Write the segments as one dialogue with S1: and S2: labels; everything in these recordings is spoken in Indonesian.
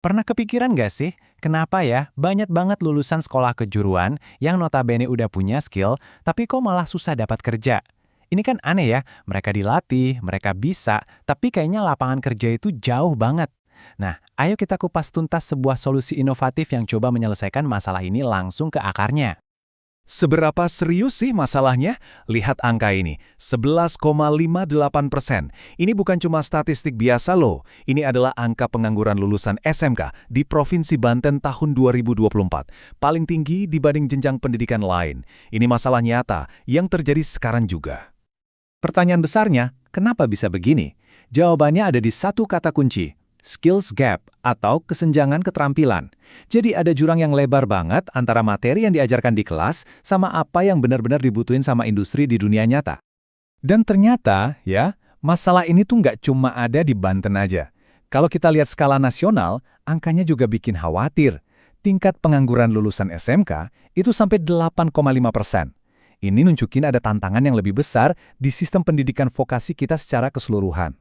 S1: Pernah kepikiran nggak sih, kenapa ya banyak banget lulusan sekolah kejuruan yang notabene udah punya skill, tapi kok malah susah dapat kerja? Ini kan aneh ya, mereka dilatih, mereka bisa, tapi kayaknya lapangan kerja itu jauh banget. Nah, ayo kita kupas tuntas sebuah solusi inovatif yang coba menyelesaikan masalah ini langsung ke akarnya.
S2: Seberapa serius sih masalahnya? Lihat angka ini, 11,58%. Ini bukan cuma statistik biasa loh. Ini adalah angka pengangguran lulusan SMK di Provinsi Banten tahun 2024. Paling tinggi dibanding jenjang pendidikan lain. Ini masalah nyata yang terjadi sekarang juga. Pertanyaan besarnya, kenapa bisa begini? Jawabannya ada di satu kata kunci, skills gap atau kesenjangan keterampilan. Jadi ada jurang yang lebar banget antara materi yang diajarkan di kelas sama apa yang benar-benar dibutuhin sama industri di dunia nyata. Dan ternyata, ya, masalah ini tuh nggak cuma ada di Banten aja. Kalau kita lihat skala nasional, angkanya juga bikin khawatir. Tingkat pengangguran lulusan SMK itu sampai 8,5%. Ini nunjukin ada tantangan yang lebih besar di sistem pendidikan vokasi kita secara keseluruhan.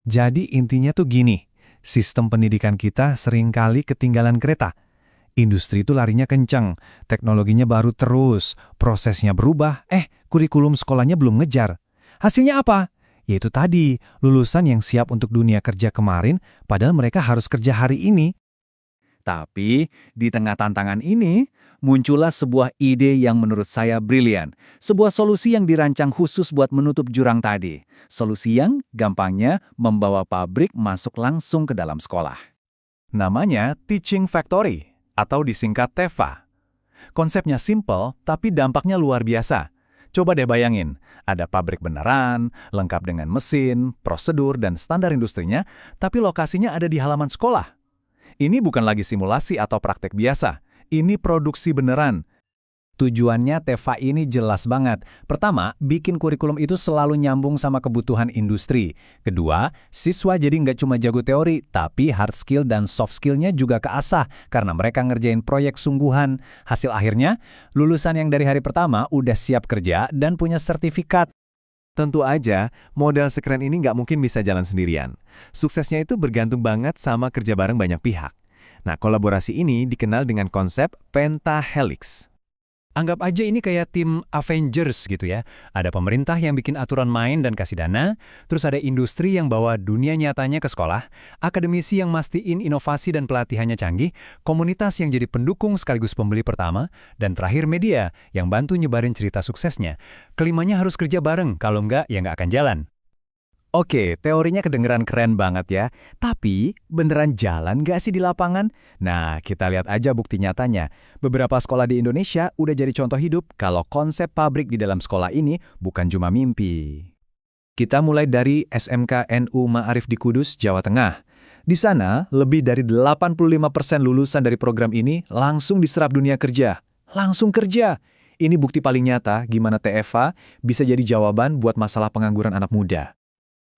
S2: Jadi intinya tuh gini, sistem pendidikan kita seringkali ketinggalan kereta. Industri itu larinya kencang, teknologinya baru terus, prosesnya berubah, kurikulum sekolahnya belum ngejar. Hasilnya apa? Yaitu tadi, lulusan yang siap untuk dunia kerja kemarin, padahal mereka harus kerja hari ini. Tapi, di tengah tantangan ini, muncullah sebuah ide yang menurut saya brilian. Sebuah solusi yang dirancang khusus buat menutup jurang tadi. Solusi yang, gampangnya, membawa pabrik masuk langsung ke dalam sekolah. Namanya Teaching Factory, atau disingkat TEFA. Konsepnya simple, tapi dampaknya luar biasa. Coba deh bayangin, ada pabrik beneran, lengkap dengan mesin, prosedur, dan standar industrinya, tapi lokasinya ada di halaman sekolah. Ini bukan lagi simulasi atau praktek biasa. Ini produksi beneran. Tujuannya TEFA ini jelas banget. Pertama, bikin kurikulum itu selalu nyambung sama kebutuhan industri. Kedua, siswa jadi nggak cuma jago teori, tapi hard skill dan soft skillnya juga keasah karena mereka ngerjain proyek sungguhan. Hasil akhirnya, lulusan yang dari hari pertama udah siap kerja dan punya sertifikat. Tentu aja, model sekeren ini nggak mungkin bisa jalan sendirian. Suksesnya itu bergantung banget sama kerja bareng banyak pihak. Nah, kolaborasi ini dikenal dengan konsep pentahelix. Anggap aja ini kayak tim Avengers gitu ya. Ada pemerintah yang bikin aturan main dan kasih dana, terus ada industri yang bawa dunia nyatanya ke sekolah, akademisi yang mastiin inovasi dan pelatihannya canggih, komunitas yang jadi pendukung sekaligus pembeli pertama, dan terakhir media yang bantu nyebarin cerita suksesnya. Kelimanya harus kerja bareng, kalau enggak ya nggak akan jalan. Oke, teorinya kedengeran keren banget ya. Tapi, beneran jalan nggak sih di lapangan? Nah, kita lihat aja bukti nyatanya. Beberapa sekolah di Indonesia udah jadi contoh hidup kalau konsep pabrik di dalam sekolah ini bukan cuma mimpi. Kita mulai dari SMK NU Ma'arif di Kudus, Jawa Tengah. Di sana, lebih dari 85% lulusan dari program ini langsung diserap dunia kerja. Langsung kerja! Ini bukti paling nyata gimana TEFA bisa jadi jawaban buat masalah pengangguran anak muda.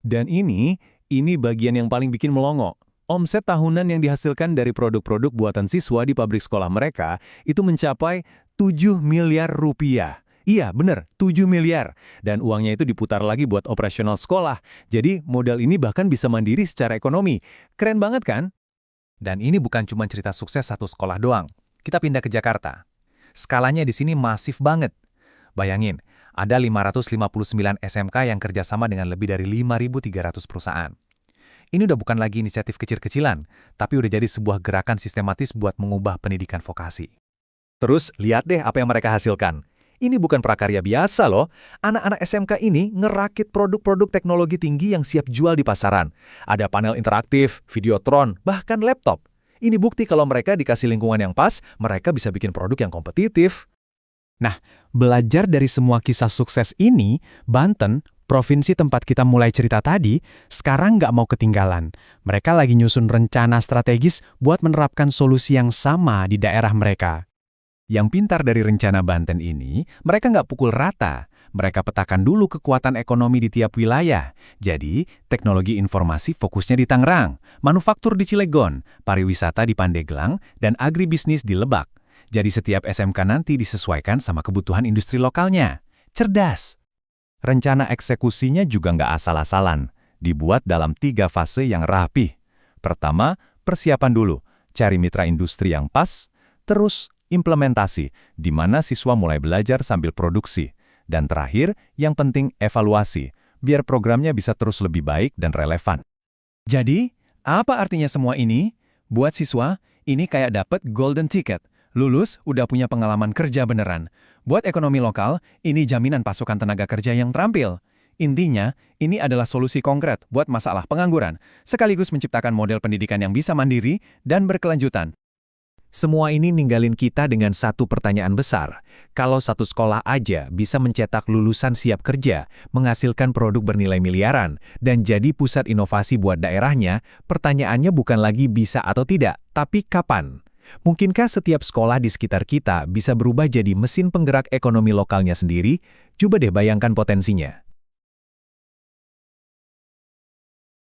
S2: Dan ini bagian yang paling bikin melongo. Omset tahunan yang dihasilkan dari produk-produk buatan siswa di pabrik sekolah mereka itu mencapai 7 miliar rupiah. Iya, bener, 7 miliar. Dan uangnya itu diputar lagi buat operasional sekolah. Jadi modal ini bahkan bisa mandiri secara ekonomi. Keren banget kan? Dan ini bukan cuma cerita sukses satu sekolah doang. Kita pindah ke Jakarta. Skalanya di sini masif banget. Bayangin, ada 559 SMK yang kerjasama dengan lebih dari 5.300 perusahaan. Ini udah bukan lagi inisiatif kecil-kecilan, tapi udah jadi sebuah gerakan sistematis buat mengubah pendidikan vokasi. Terus, lihat deh apa yang mereka hasilkan. Ini bukan prakarya biasa loh. Anak-anak SMK ini ngerakit produk-produk teknologi tinggi yang siap jual di pasaran. Ada panel interaktif, videotron, bahkan laptop. Ini bukti kalau mereka dikasih lingkungan yang pas, mereka bisa bikin produk yang kompetitif. Nah, belajar dari semua kisah sukses ini, Banten, provinsi tempat kita mulai cerita tadi, sekarang nggak mau ketinggalan. Mereka lagi nyusun rencana strategis buat menerapkan solusi yang sama di daerah mereka. Yang pintar dari rencana Banten ini, mereka nggak pukul rata. Mereka petakan dulu kekuatan ekonomi di tiap wilayah. Jadi, teknologi informasi fokusnya di Tangerang, manufaktur di Cilegon, pariwisata di Pandeglang, dan agribisnis di Lebak. Jadi setiap SMK nanti disesuaikan sama kebutuhan industri lokalnya. Cerdas! Rencana eksekusinya juga nggak asal-asalan. Dibuat dalam 3 fase yang rapih. Pertama, persiapan dulu. cari mitra industri yang pas, terus implementasi, di mana siswa mulai belajar sambil produksi. Dan terakhir, yang penting evaluasi, biar programnya bisa terus lebih baik dan relevan.
S3: Jadi, apa artinya semua ini? Buat siswa, ini kayak dapet golden ticket. Lulus, udah punya pengalaman kerja beneran. Buat ekonomi lokal, ini jaminan pasukan tenaga kerja yang terampil. Intinya, ini adalah solusi konkret buat masalah pengangguran, sekaligus menciptakan model pendidikan yang bisa mandiri dan berkelanjutan.
S1: Semua ini ninggalin kita dengan satu pertanyaan besar. Kalau satu sekolah aja bisa mencetak lulusan siap kerja, menghasilkan produk bernilai miliaran, dan jadi pusat inovasi buat daerahnya, pertanyaannya bukan lagi bisa atau tidak, tapi kapan? Mungkinkah setiap sekolah di sekitar kita bisa berubah jadi mesin penggerak ekonomi lokalnya sendiri? Coba deh bayangkan potensinya.